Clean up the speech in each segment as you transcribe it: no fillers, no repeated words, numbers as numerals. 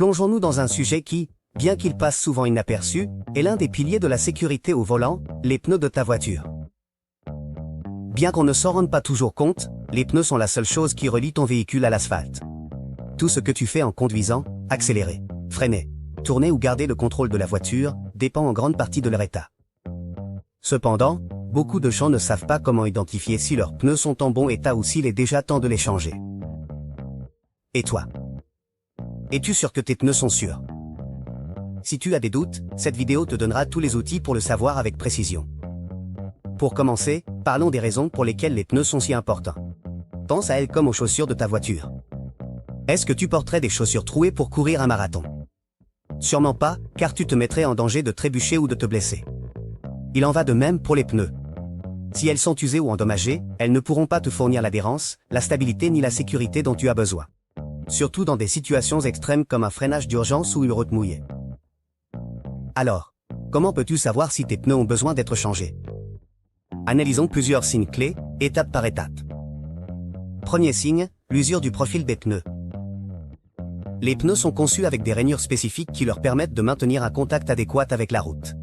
Plongeons-nous dans un sujet qui, bien qu'il passe souvent inaperçu, est l'un des piliers de la sécurité au volant, les pneus de ta voiture. Bien qu'on ne s'en rende pas toujours compte, les pneus sont la seule chose qui relie ton véhicule à l'asphalte. Tout ce que tu fais en conduisant, accélérer, freiner, tourner ou garder le contrôle de la voiture, dépend en grande partie de leur état. Cependant, beaucoup de gens ne savent pas comment identifier si leurs pneus sont en bon état ou s'il est déjà temps de les changer. Et toi? Es-tu sûr que tes pneus sont sûrs? Si tu as des doutes, cette vidéo te donnera tous les outils pour le savoir avec précision. Pour commencer, parlons des raisons pour lesquelles les pneus sont si importants. Pense à elles comme aux chaussures de ta voiture. Est-ce que tu porterais des chaussures trouées pour courir un marathon? Sûrement pas, car tu te mettrais en danger de trébucher ou de te blesser. Il en va de même pour les pneus. Si elles sont usées ou endommagées, elles ne pourront pas te fournir l'adhérence, la stabilité ni la sécurité dont tu as besoin. Surtout dans des situations extrêmes comme un freinage d'urgence ou une route mouillée. Alors, comment peux-tu savoir si tes pneus ont besoin d'être changés? Analysons plusieurs signes clés, étape par étape. Premier signe, l'usure du profil des pneus. Les pneus sont conçus avec des rainures spécifiques qui leur permettent de maintenir un contact adéquat avec la route.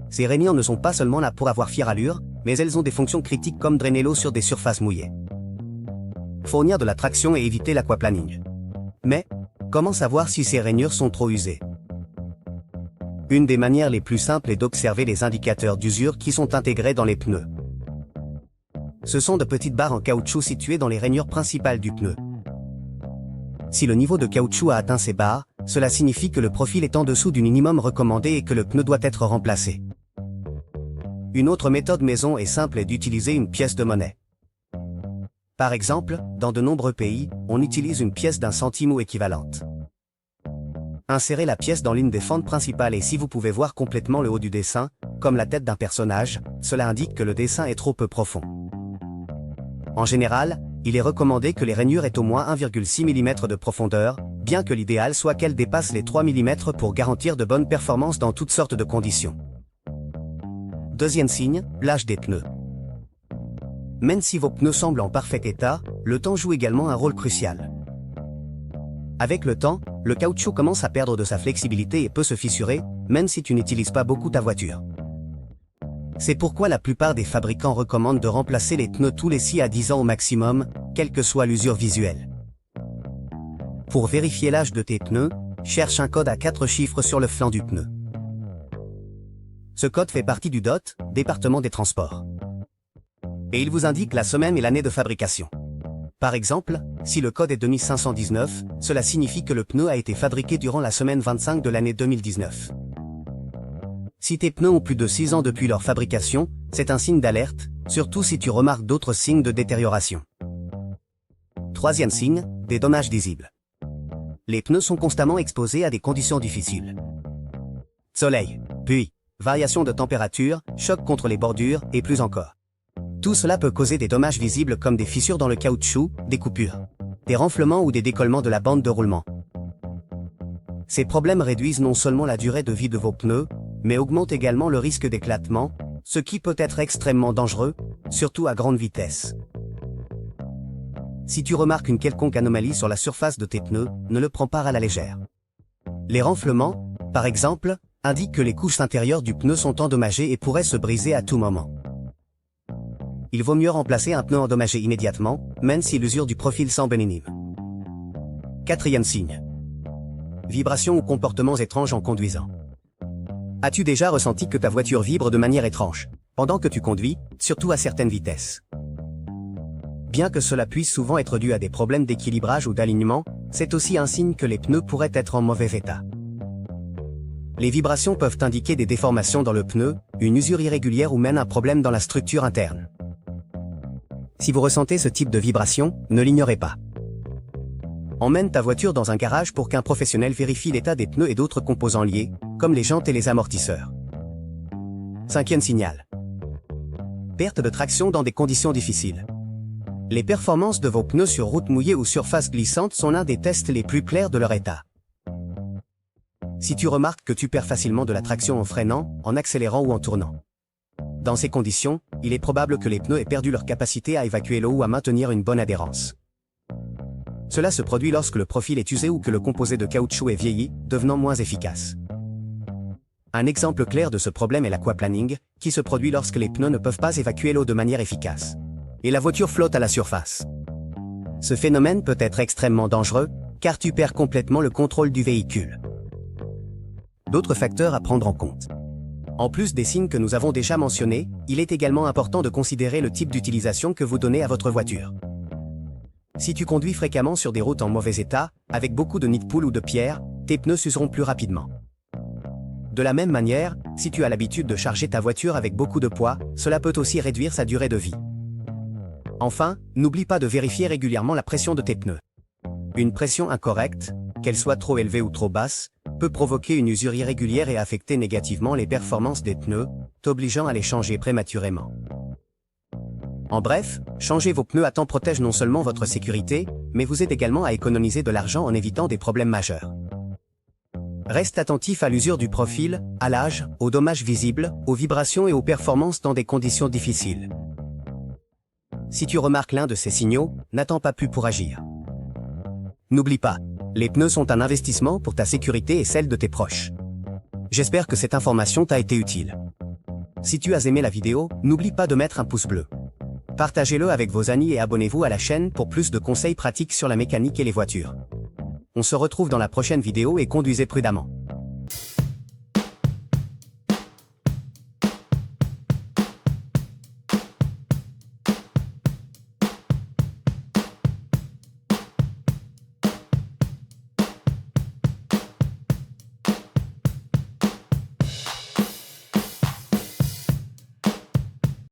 Ces rainures ne sont pas seulement là pour avoir fière allure, mais elles ont des fonctions critiques comme drainer l'eau sur des surfaces mouillées, fournir de la traction et éviter l'aquaplaning. Mais, comment savoir si ces rainures sont trop usées? Une des manières les plus simples est d'observer les indicateurs d'usure qui sont intégrés dans les pneus. Ce sont de petites barres en caoutchouc situées dans les rainures principales du pneu. Si le niveau de caoutchouc a atteint ces barres, cela signifie que le profil est en dessous du minimum recommandé et que le pneu doit être remplacé. Une autre méthode maison et simple est d'utiliser une pièce de monnaie. Par exemple, dans de nombreux pays, on utilise une pièce d'un centime ou équivalente. Insérez la pièce dans l'une des fentes principales et si vous pouvez voir complètement le haut du dessin, comme la tête d'un personnage, cela indique que le dessin est trop peu profond. En général, il est recommandé que les rainures aient au moins 1,6 mm de profondeur, bien que l'idéal soit qu'elles dépassent les 3 mm pour garantir de bonnes performances dans toutes sortes de conditions. Deuxième signe, l'âge des pneus. Même si vos pneus semblent en parfait état, le temps joue également un rôle crucial. Avec le temps, le caoutchouc commence à perdre de sa flexibilité et peut se fissurer, même si tu n'utilises pas beaucoup ta voiture. C'est pourquoi la plupart des fabricants recommandent de remplacer les pneus tous les 6 à 10 ans au maximum, quelle que soit l'usure visuelle. Pour vérifier l'âge de tes pneus, cherche un code à 4 chiffres sur le flanc du pneu. Ce code fait partie du DOT, département des transports. Et il vous indique la semaine et l'année de fabrication. Par exemple, si le code est 2519, cela signifie que le pneu a été fabriqué durant la semaine 25 de l'année 2019. Si tes pneus ont plus de 6 ans depuis leur fabrication, c'est un signe d'alerte, surtout si tu remarques d'autres signes de détérioration. Troisième signe, des dommages visibles. Les pneus sont constamment exposés à des conditions difficiles. Soleil, pluie, variation de température, choc contre les bordures, et plus encore. Tout cela peut causer des dommages visibles comme des fissures dans le caoutchouc, des coupures, des renflements ou des décollements de la bande de roulement. Ces problèmes réduisent non seulement la durée de vie de vos pneus, mais augmentent également le risque d'éclatement, ce qui peut être extrêmement dangereux, surtout à grande vitesse. Si tu remarques une quelconque anomalie sur la surface de tes pneus, ne le prends pas à la légère. Les renflements, par exemple, indiquent que les couches intérieures du pneu sont endommagées et pourraient se briser à tout moment. Il vaut mieux remplacer un pneu endommagé immédiatement, même si l'usure du profil semble minime. Quatrième signe. Vibrations ou comportements étranges en conduisant. As-tu déjà ressenti que ta voiture vibre de manière étrange, pendant que tu conduis, surtout à certaines vitesses? Bien que cela puisse souvent être dû à des problèmes d'équilibrage ou d'alignement, c'est aussi un signe que les pneus pourraient être en mauvais état. Les vibrations peuvent indiquer des déformations dans le pneu, une usure irrégulière ou même un problème dans la structure interne. Si vous ressentez ce type de vibration, ne l'ignorez pas. Emmène ta voiture dans un garage pour qu'un professionnel vérifie l'état des pneus et d'autres composants liés, comme les jantes et les amortisseurs. Cinquième signal. Perte de traction dans des conditions difficiles. Les performances de vos pneus sur route mouillée ou surface glissante sont l'un des tests les plus clairs de leur état. Si tu remarques que tu perds facilement de la traction en freinant, en accélérant ou en tournant. Dans ces conditions, il est probable que les pneus aient perdu leur capacité à évacuer l'eau ou à maintenir une bonne adhérence. Cela se produit lorsque le profil est usé ou que le composé de caoutchouc est vieilli, devenant moins efficace. Un exemple clair de ce problème est l'aquaplaning, qui se produit lorsque les pneus ne peuvent pas évacuer l'eau de manière efficace. Et la voiture flotte à la surface. Ce phénomène peut être extrêmement dangereux, car tu perds complètement le contrôle du véhicule. D'autres facteurs à prendre en compte. En plus des signes que nous avons déjà mentionnés, il est également important de considérer le type d'utilisation que vous donnez à votre voiture. Si tu conduis fréquemment sur des routes en mauvais état, avec beaucoup de nids de poules ou de pierres, tes pneus s'useront plus rapidement. De la même manière, si tu as l'habitude de charger ta voiture avec beaucoup de poids, cela peut aussi réduire sa durée de vie. Enfin, n'oublie pas de vérifier régulièrement la pression de tes pneus. Une pression incorrecte, qu'elle soit trop élevée ou trop basse, peut provoquer une usure irrégulière et affecter négativement les performances des pneus, t'obligeant à les changer prématurément. En bref, changer vos pneus à temps protège non seulement votre sécurité, mais vous aide également à économiser de l'argent en évitant des problèmes majeurs. Reste attentif à l'usure du profil, à l'âge, aux dommages visibles, aux vibrations et aux performances dans des conditions difficiles. Si tu remarques l'un de ces signaux, n'attends pas plus pour agir. N'oublie pas, les pneus sont un investissement pour ta sécurité et celle de tes proches. J'espère que cette information t'a été utile. Si tu as aimé la vidéo, n'oublie pas de mettre un pouce bleu. Partagez-le avec vos amis et abonnez-vous à la chaîne pour plus de conseils pratiques sur la mécanique et les voitures. On se retrouve dans la prochaine vidéo et conduisez prudemment.